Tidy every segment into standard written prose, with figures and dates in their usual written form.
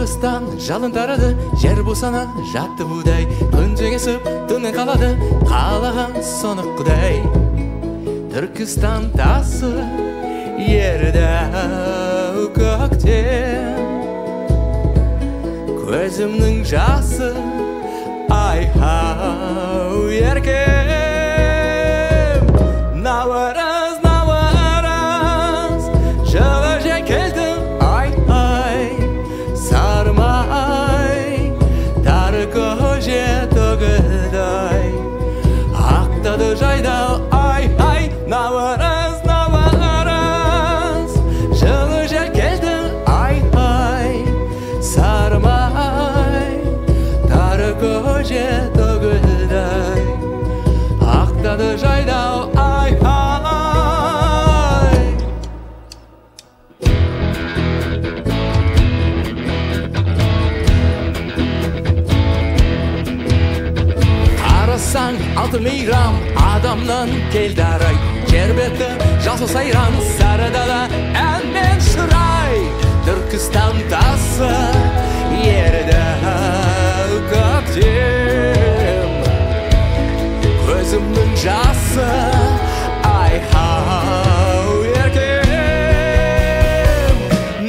Kırgızstan жалын тарады, жер босана жатты будай. Күнде кесіп, түннен қалады, қалаған соны құдай. Түркістан тасы, ерді көктем. Көзімнің жасы, айхау еркем. Наурыз, наурыз, жылы жай келді, ай-ай. Sarmay, tары көже төгілдай. Ақтады жайда, ай-ай. Наурыз, наурыз, жылы жел келді, ай-ай. Sarmay, tары көже төгілдай. Ақтады жайда, ай-ай. Қарасаң алты мейрам адамнан келді арай. Жер беті жасыл сайран, сары дала ән мен шырай. Түркістан тасы, ерді көктем. Көзімнің жасы, айхау еркем.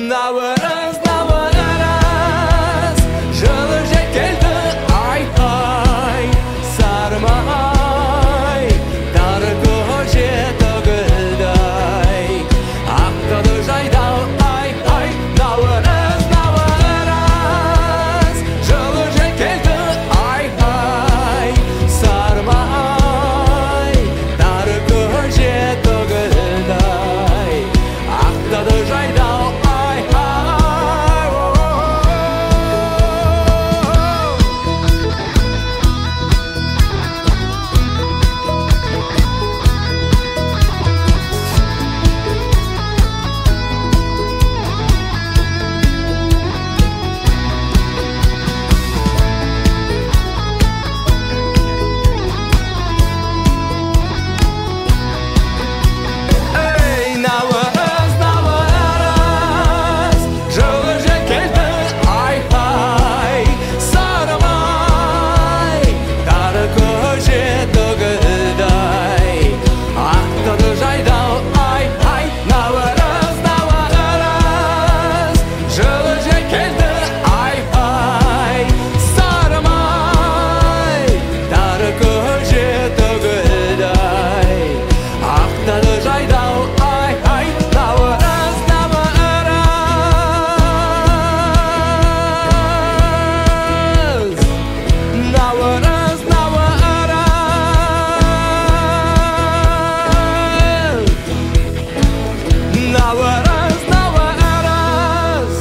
Наурыз, наурыз, жылы жел келді, ай-ай. Sarmay, tары көже төгілдай. Ақтады жайда, ай-ай. Наурыз, наурыз, жылы жел келді, ай-ай. Sarmay, tары көже төгілдай. Ақтады жайда, ай-ай. Ey, nauruz, nauruz, жылы жел келді, ай-ай. Sarmay, tары көже төгілдай. Ақтады жайда, ай-ай. Наурыз, наурыз, жылы жел келді, ай-ай. Sarmay, tары көже төгілдай. Ақтады жайда, ай-ай. Наурыз, наурыз, наурыз, наурыз, наурыз, наурыз.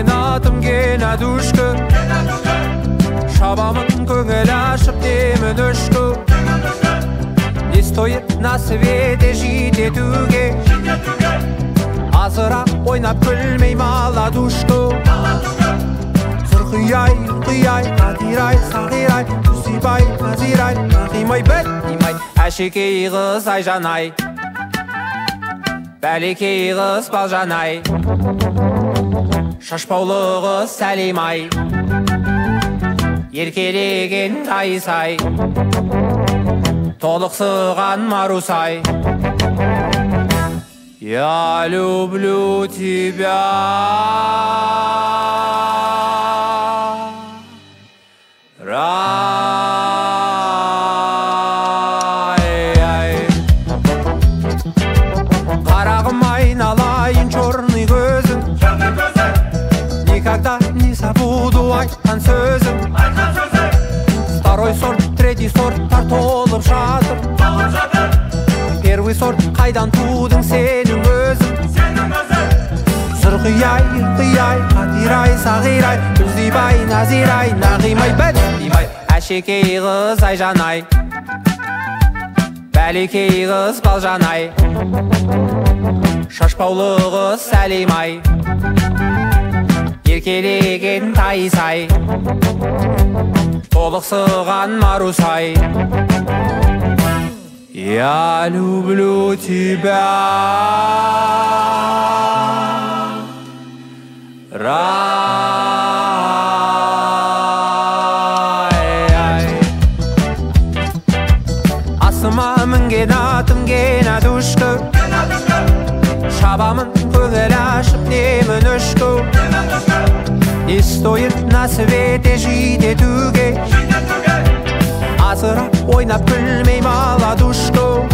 мінген атым кена дүшкі Шабамын көңіл ашып демін үшкі Не стоит на свете жететуге Азырақ ойнап күлмей маладушкі Зырқияй, қияй, қадирай, сағирай Күсибай, назирай, нағимай, бәтимай Әшекей қыз айжанай Бәлекей қыз балжанай Шашпаулы қыз сәлимай Еркелеген тайсай Толықсыған марусай Я люблю тебя Қарағым айналайын черный көзің Никогда не забуду айтқан сөзің Второй сорт, третий сорттар толып жатыр Первый сорт қайдан тудың сенің өзің Зырқияй, қияй, қадирай, сағирай Күлзибай, назирай, нағимай, бәтимай Әшекей қыз айжанай Бәлекей қыз балжанай Шашпаулы қыз сәлимай Еркелеген тайсай Толықсыған марусай Я люблю тебя Асыма мінген атым кена дүшкі Шабамын көңіл ашып немін үшкі Не стоит на свете жететуге Азырақ ойнап күлмей маладушкі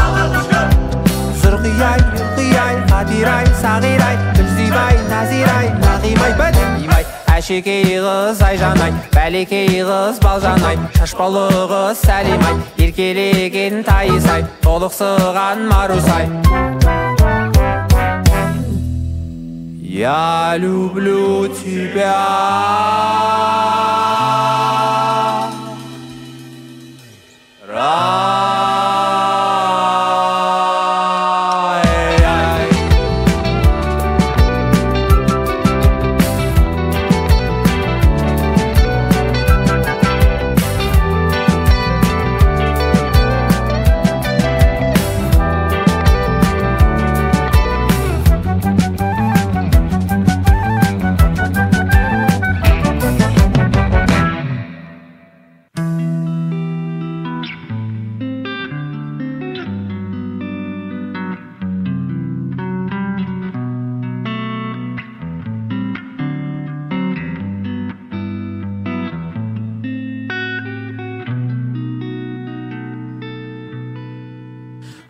Зырқияй, қияй, қадирай, сағирай Күлзибай, назирай, нағимай, бәтимай Әшекей қыз айжанай Бәлекей қыз балжанай Шашпаулы қыз сәлимай Еркелеген тайсай Толықсыған марусай Я люблю тебя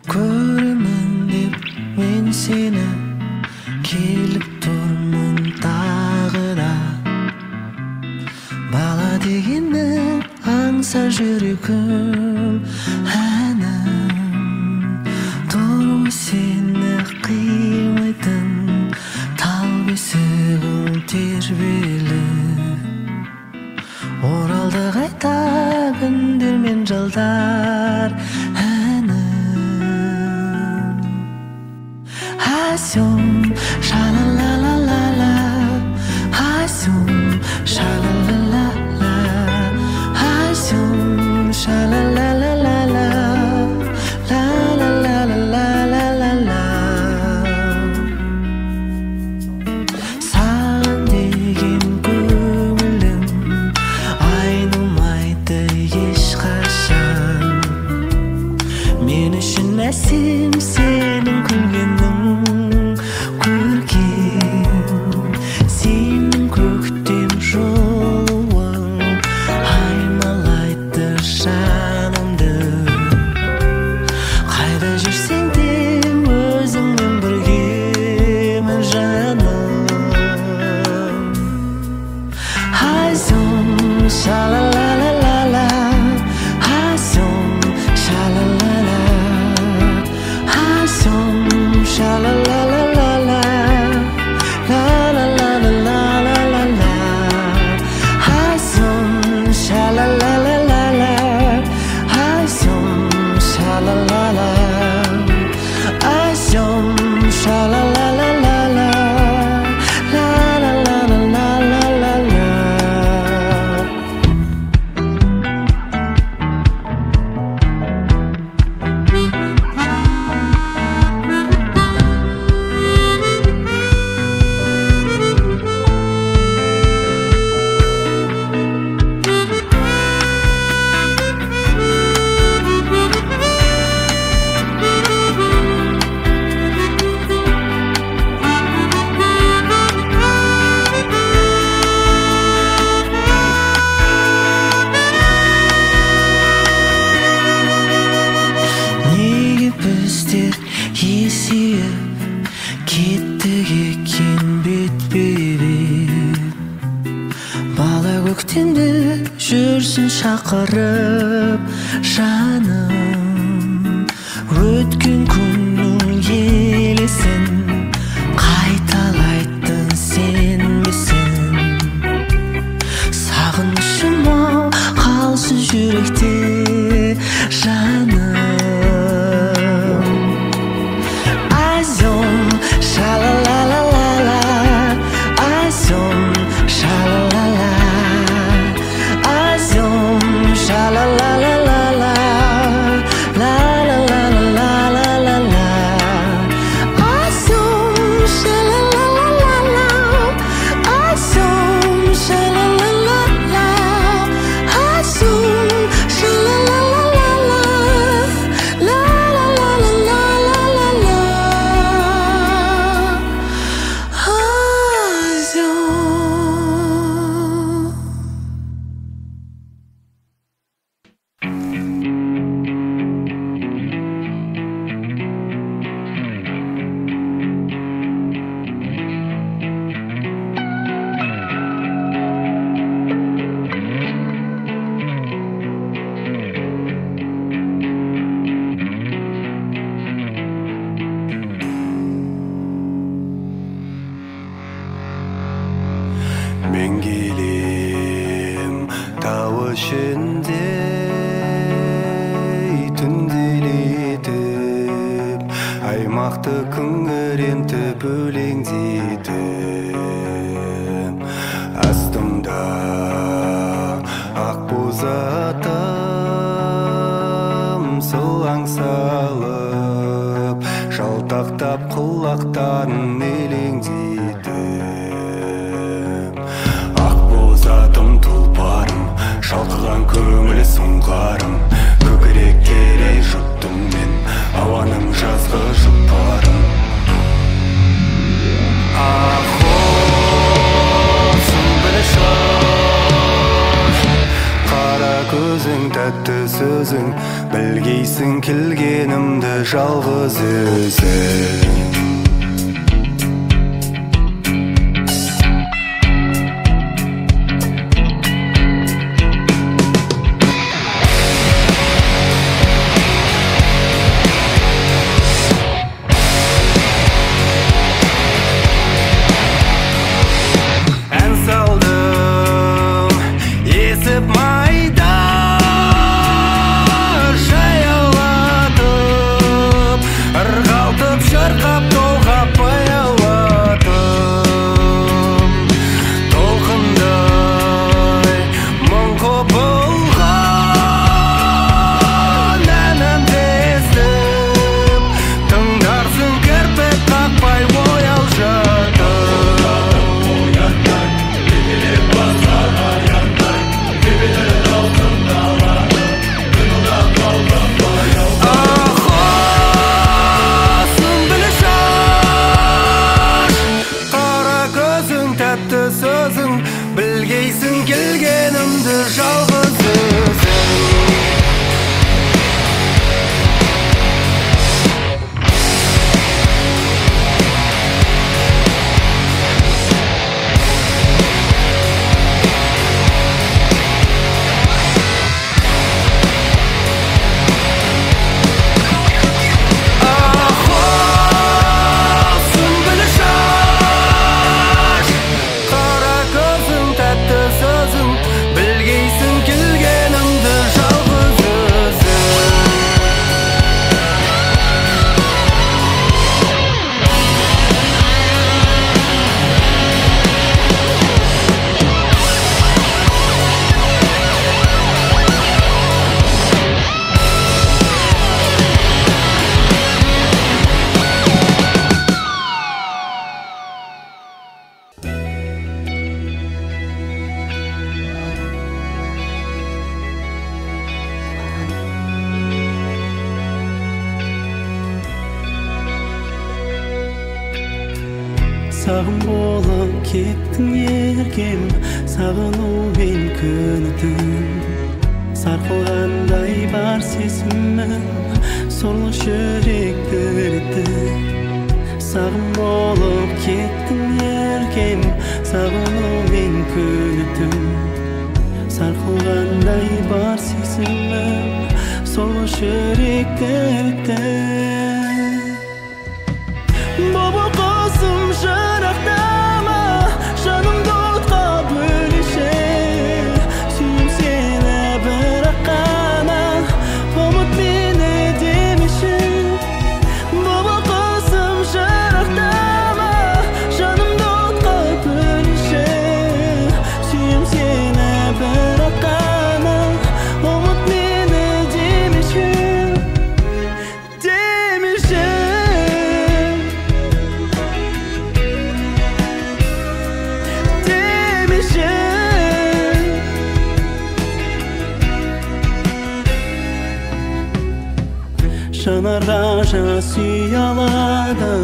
Көрімін деп мен сені келіп тұрмын тағы да Бала дегенді аңса жүрегім әнім Тұр сені қимайтын тал бесігім тербелі Оралды қайта күндер мен жылдар Асюм, ша-ла-ла-ла-ла-ла Асюм, ша-ла-ла-ла-ла Асюм, ша-ла-ла-ла-ла-ла Ла-ла-ла-ла-ла-ла-ла Саған деген көңілім айнымайды ешқашан Мен үшін әсем сенің күлгенің Көрген сенің көкте Tek ekin bitbeyip bala көктемде жүрсін шақырып жаным өткен күннің елесін қайталайтын сенбесін сағынышым ау қалсын жүректе жаным Айзон ша-ла-ла-ла-ла-ла Айзон ша-ла-ла-ла Айзон ша-ла-ла-ла-ла-ла ла-ла-ла-ла-ла-ла-ла Айзон ша-ла-ла-ла-ла-ла Айзон ша-ла-ла-ла-ла Айзон ша-ла-ла-ла-ла-ла Мен келем тау ішінде түнделетіп аймақты күңірентіп өлеңдетіп астымда ақ боз атым сылаң салып жалтақтап құлақтарын елеңдетіп Атым тұлпарым, шалқыған көңіл сұңқарым Көкірек керей жұттым мен, ауаным жазғы жұпарым Ақолсын білі шаш Қара көзің, тәтті сөзің Білгейсің келгенімді жалғыз өзің Білгейсің келгенімді жалғыз өзің Сағым болып кеттің еркем сағынумен күні түн сарқылғандай бар сезімім сорлы жүректі Sağım bolup kettin erkem, sağınумен күнүтүм. Sarxılğanday bar sesimim, solu şereklerdə. Baba qasım şaraqdama, жанымды отқа бөлеше. Сүйім сені бірақ қана, ұмыт мені демеші. Бaba qasım şaraqdama, жанымды отқа бөлеше. Сүйім сені бірақ қана, ұмыт мені демеші. Демеші. Жанарға жана сүй алады,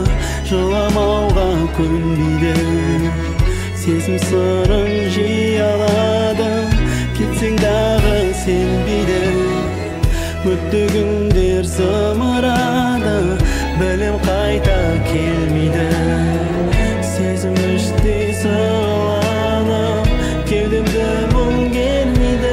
жыламауға көнбейді. Сезім сырын жей алады, кетсең дағы сенбейді. Өтті күндер зымырады, білім қайта келмейді. Сезім іштей сығаланып, кеудемді мұң келмейді.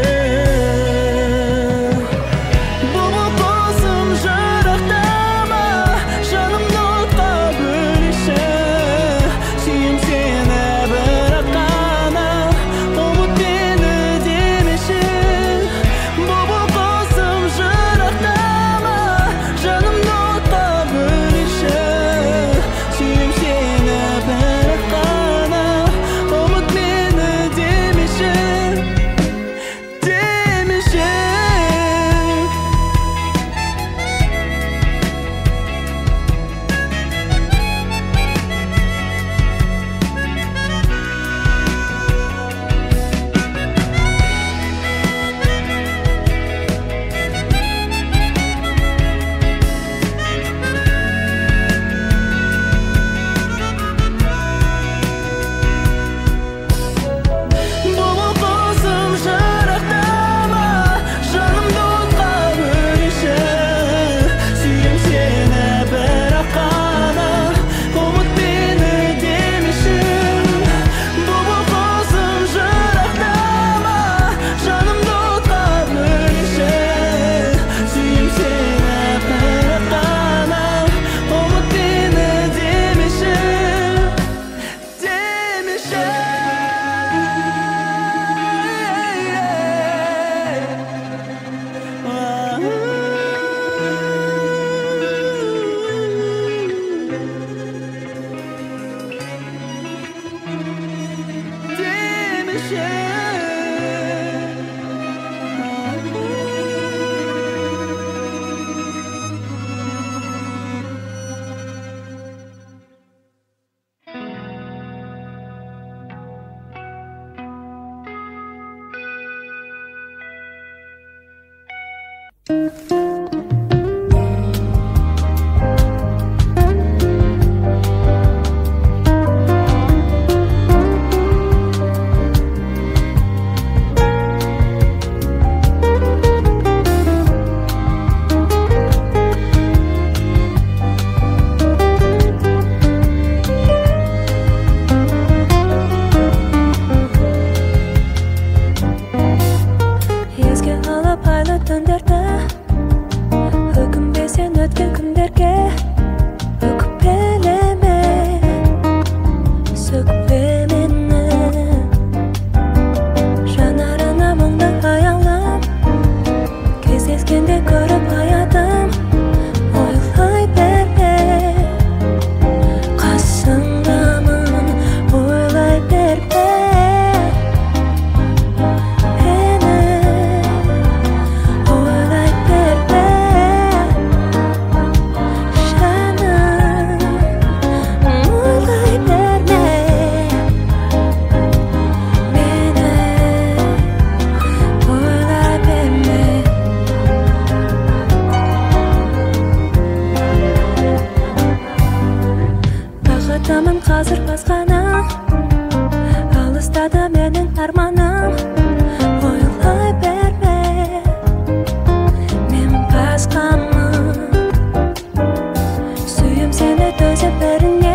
Suyum seni töze berine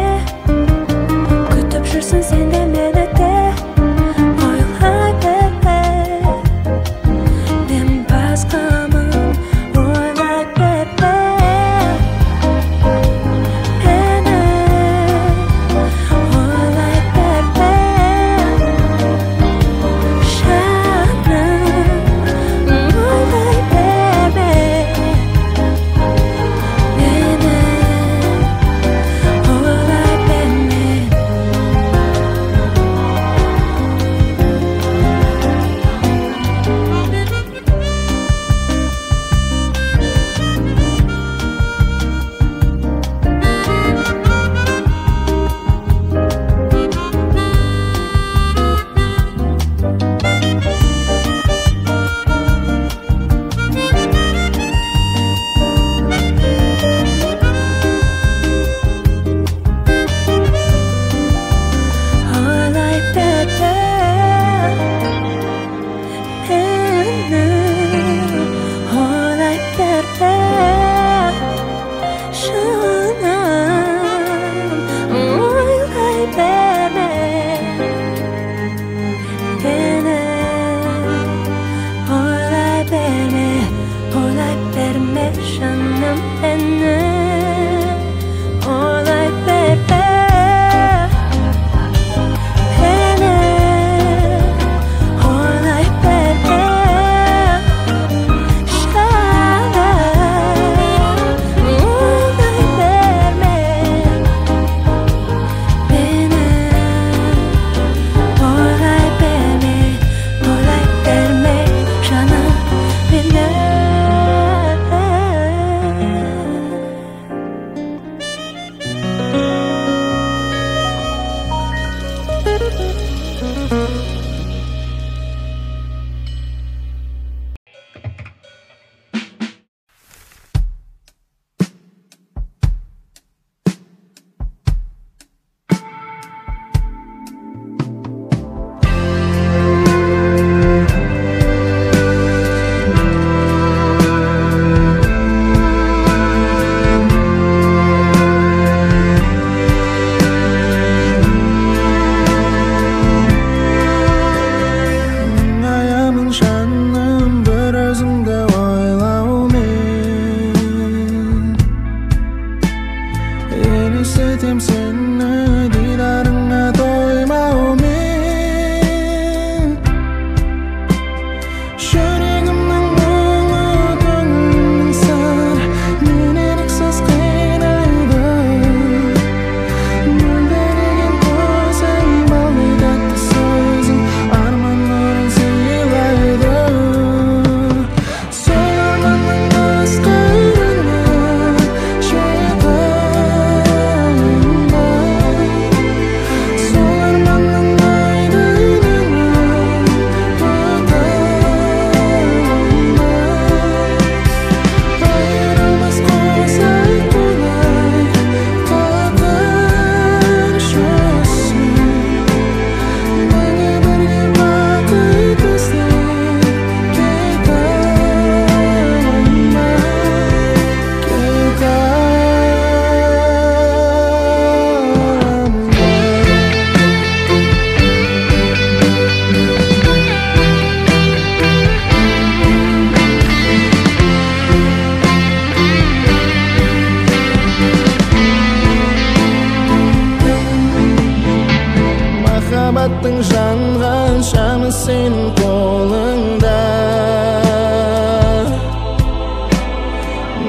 Махаббаттың жанған шамы сенің қолыңда.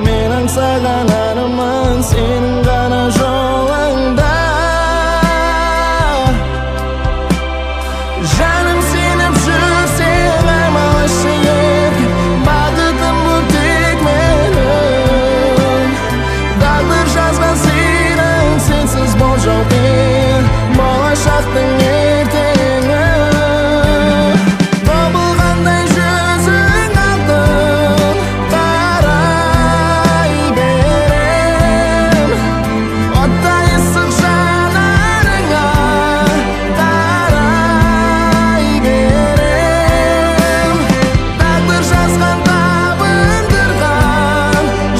Мен аңсаған арман сенің ғана жолыңда. Жаным сеніп жүрсең аймалашы еркек, бақытым бұл тек менің. Тағдыр жазған сенің сенсіз болжаумен, болашақтың ертеңі. Тобылғандай жүзің алтын, қарай берем. Оттай ыстық жанарыңа қарай берем. Тағдыр жазған табындырған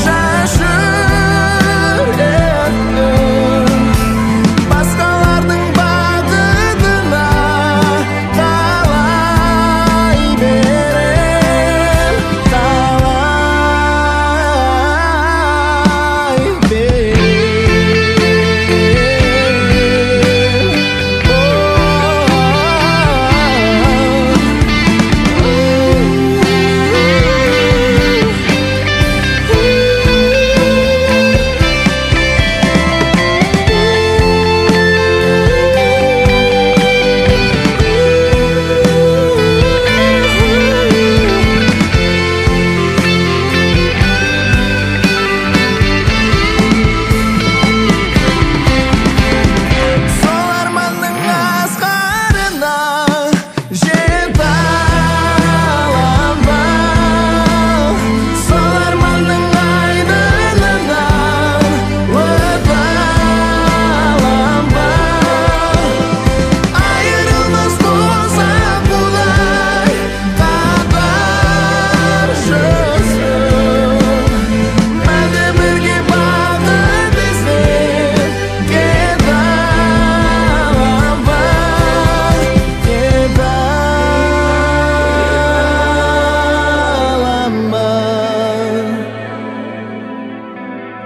жас жүрегім. Басқалардың бақытына қалай берем, қалай берем. Сол арманның асқарына жете алам ба? Сол арманның айдынынан өте алам ба? Айырылмас болсақ бұлай қатар жүрсін. Мәңгі бірге бақыт іздеп кете алам ба? Кете алам ба?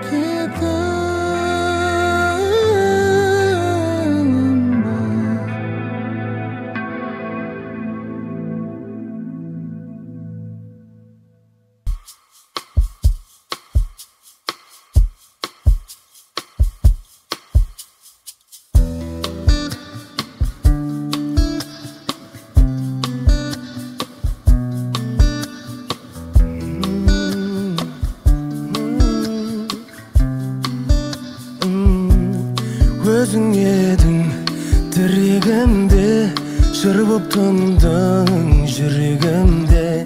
Кете алам ба? Өзің едің тірегімде, Жыр боп тұндың жүрегімде,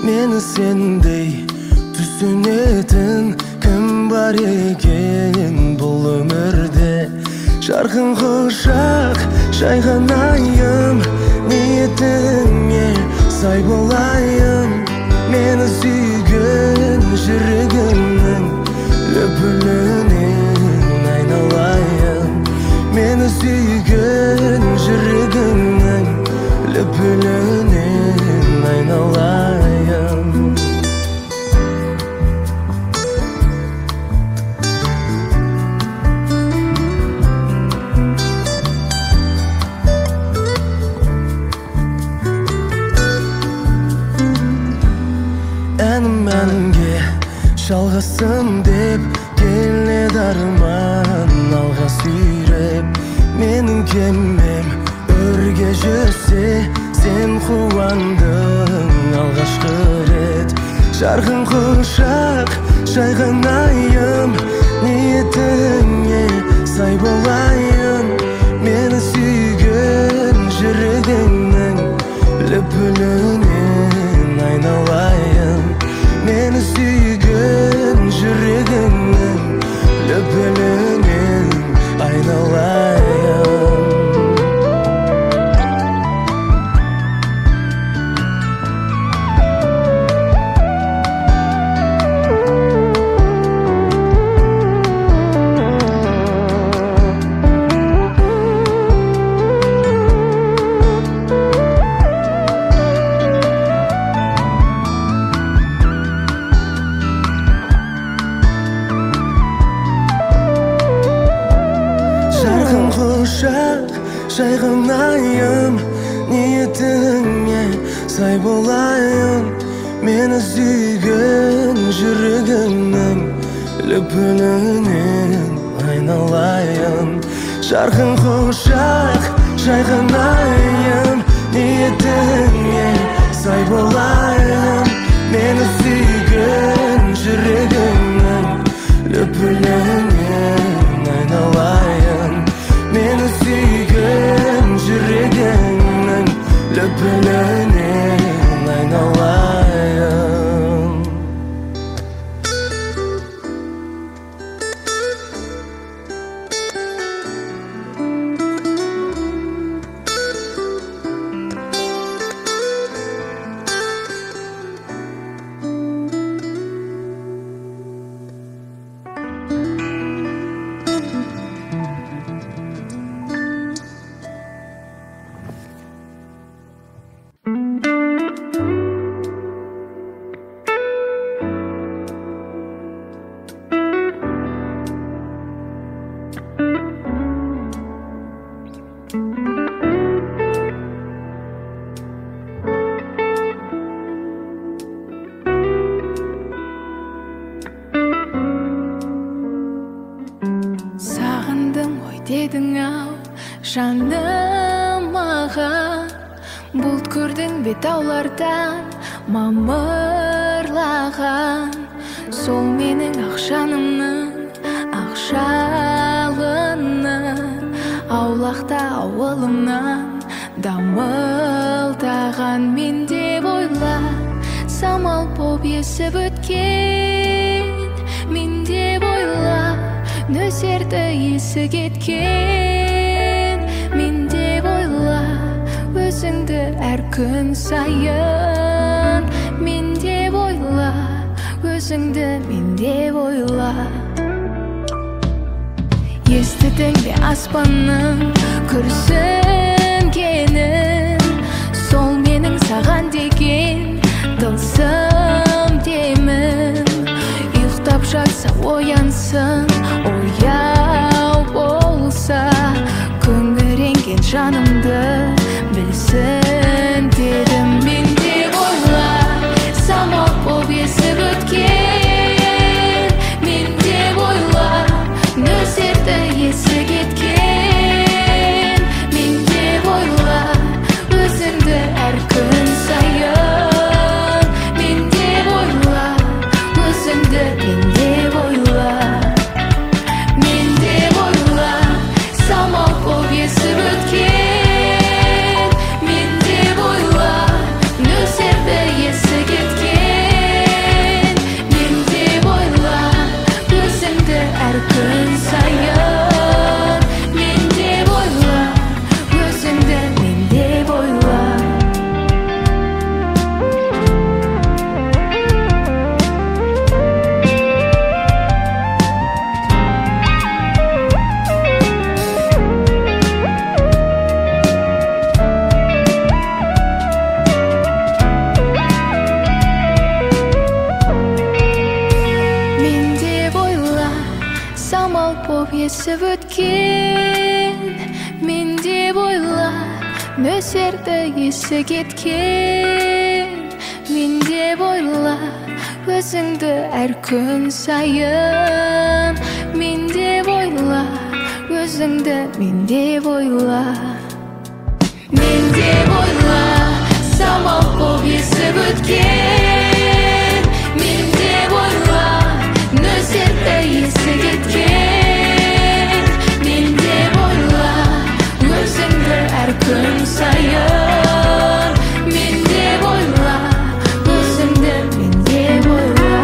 мені сендей түсінетін кім бар екен бұл өмірде. Жарқын құшақ жайғанайын, ниетіңе сай болайын. Мені сүйген жүрегімнің лүпілінен айналайын. Meni suygan yuragimning lipilining aynalayım. Enim menimge şalğasın dep keledi arman alğa sürep. Menin kemmem örge жүрсе, sen қуандың алғашқы рет. Жарқын құшақ жайғанайын, ниетіңе сай болайын. Мені сүйген жүрегіңнің лүпілінен айналайын. Meni suygan yuragimning lipilining aynalayım. Құшақ жайғанайын, ниетіңе сай болайын. Мені сүйген жүрегімнің лүпілінен айналайын. Жарқын құшақ жайғанайын, ниетіңе сай болайын. Мені сүйген жүрегімнің лүпілінен айналайын. Meni suygan yuragimning lipilining aynalayım. Жаным маған бұлт көрдің бе таулардан мамырлаған. Сол менің ақ жанымның ақ жалыны, аулақта ауылымнан дамылдаған. Мен деп ойла самал боп есіп өткен, мен деп ойла нөсерді есі кеткен. Мен деп ойла өзіңді әр күн сайын. Мен деп ойла өзіңді, мен деп ойла. Естідің бе аспанның күрсінгенін, сол менің саған деген тылсым демім. Ұйықтап жатса оянсын, ояу болса, күңіренген жанымды білсін дедім. Мен деп ойла самал боп есіп өткен, мен деп ойла нөсерді есі кеткен. Мен деп ойла өзіңді әр күн сайын. Мен деп ойла өзіңді, мен деп ойла. Мен деп ойла самал боп есіп өткен, мен деп ойла, нөсерді есі кеткен. Мен деп ойла, өзіңді әр күн сайын. Мен деп ойла, өзіңді мен деп ойла. Мен деп ойла, самал боп есіп өткен. Мен деп ойла, нөсерді есі кеткен. Мен деп ойла, өзіңді әр күн сайын. Мен деп ойла, өзіңді мен деп ойла.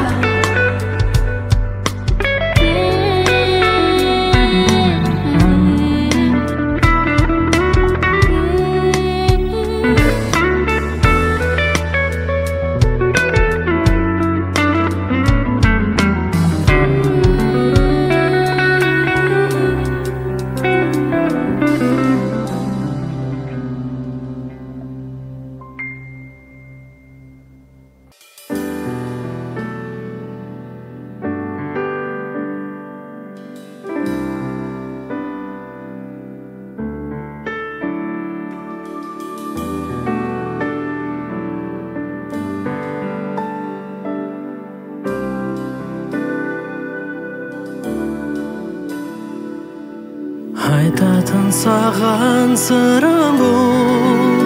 Айтатын саған сырым бұл,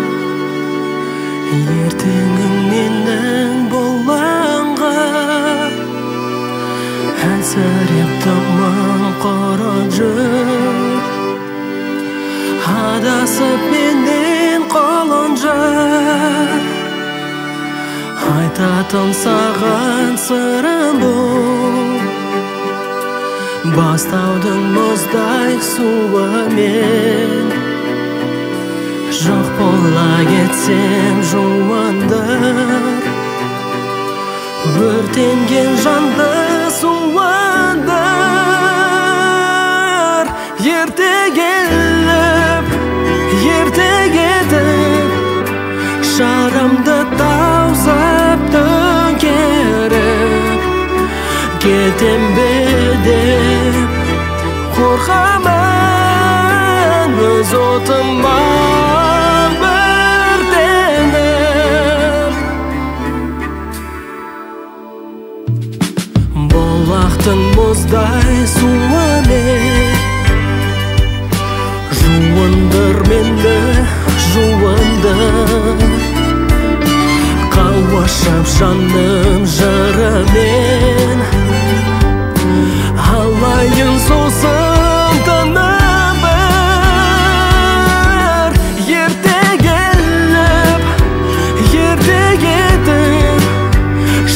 ертеңің менің болғанға. Әлсіреп тымым құрып жүр, адасып менен қолын жар. Айтатын саған сырым бұл, бастаудың мұздай суымен. Жоқ бола кетсем жуандыр, өртенген жанды суандыр. Ерте келіп, ерте кетіп, шарымды таусап төңкеріп, кетем бе деп қорқамын, өз отыма өртеніп. Бұлақтың мұздай суымен жуындыр менді, жуындыр. Қауашап жаным жырымен, алайын сосын тынып бір. Ерте келіп, ерте кетіп,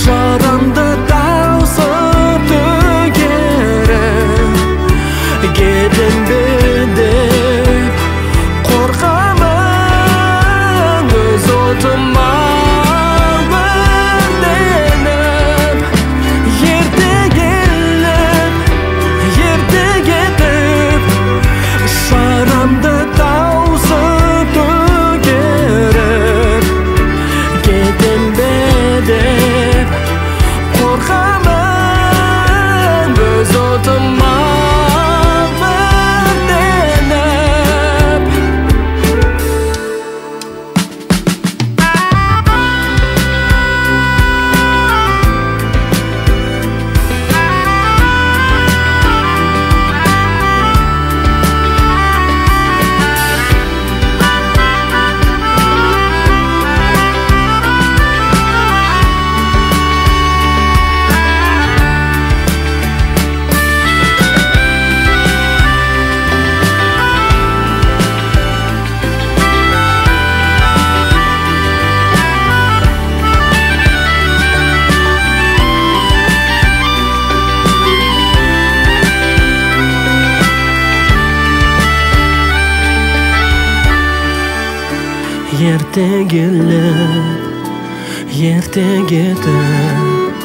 шарымды таусып төңкеріп, кетем бе деп қорқамын, өз отыма өртеніп. Ерте келіп, ерте кетіп, шарамды таусып төңкеріп, кетем бе деп қорқамын, өз отыма өртеніп. Ерте келіп, ерте кетіп,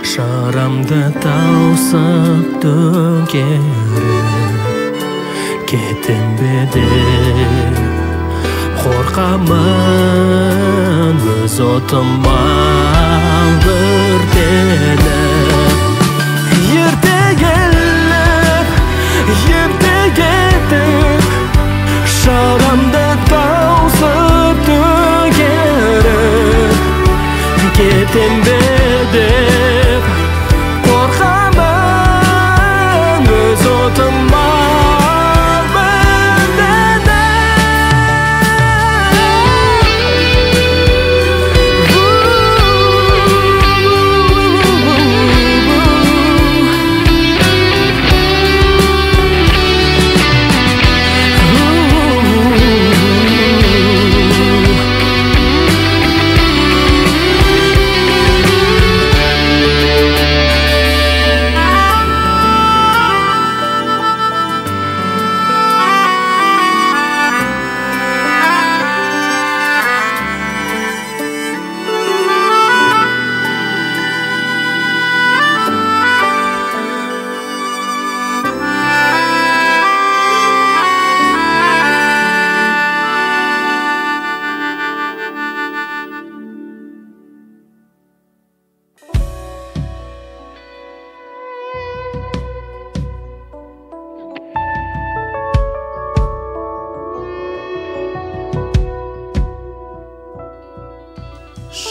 шарамды таусып төңкеріп, кетем бе деп қорқамын, өз отыма өртеніп. Ерте келіп, ерте кетіп, шарам кетем бе деп коркамын өз отыма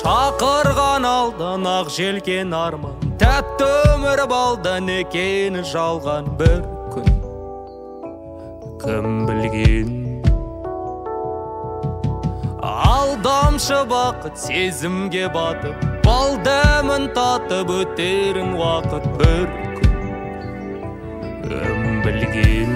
Шақырған алдан ақ желкен арман, тәтті өмір балдан екені жалған бір күн. Кім білген алдамшы бақыт сезімге батып, балдамын татып өтерін уақыт бір күн. Кім білген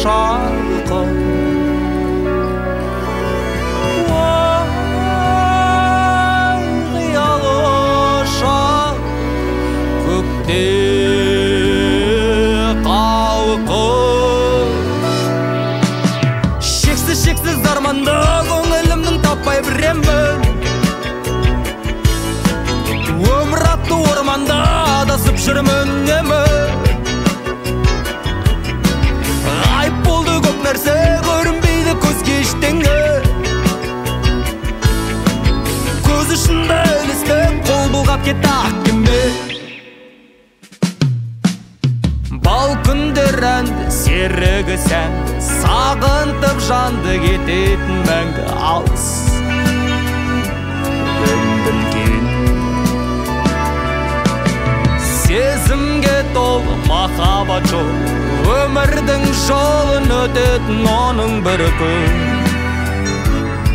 şarkı yağışa kökte kalkıp şeksiz armanda көңілімнің таппай біремін өмір атты орманда адасып жүрмін нәрсе көрінбейді көзге ештеңе көз ұшында ілестіп қол бұлғап кетті ақ кеме бал күндер әнді серігі сәнді сағынтып жанды кететін мәңгі алыс кім білген сезімге толы махаббат жолы өмірдің жолын өтетін оның бір күн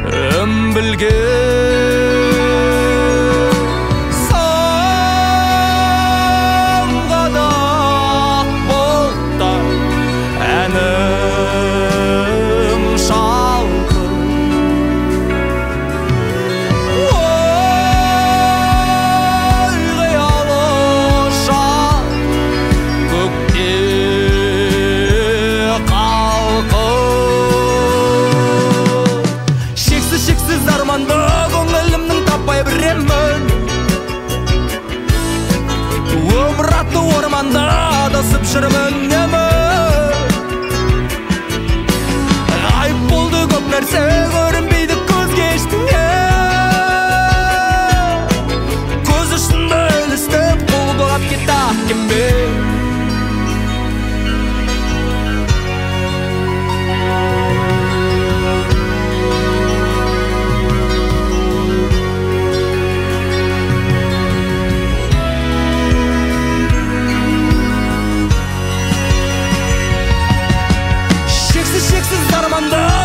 кім білген самғады ақ бұлттар әнім шалқып ой қиялы шал көкте шексіз арманды көңілімнің таппай біремін өмір атты орманда адасып жүрмін ғайып болды көп нәрсе көрінбейді көзге ештеңе көз ұшында ілестіп қол бұлғап кетті ақ кеме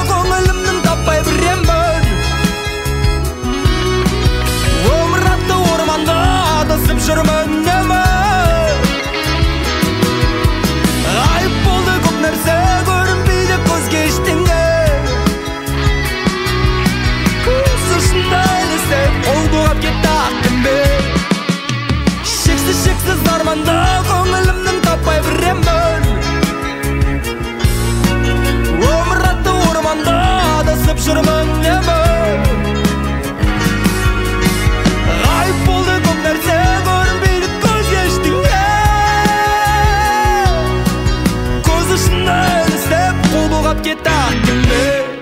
көңілімнің таппай біремін өмір атты орманда адасып жүрмін ғайып болды көп нәрсе көрінбейді көзге ештеңе көз ұшында ілестіп қол бұлғап кетті ақ кеме шексіз арманда көңілімнің таппай біремін өмір атты орманда адасып жүрмін ғайып болды көп нәрсе көрінбейді көзге ештеңе көз ұшында ілестіп қол бұлғап кетті ақ кеме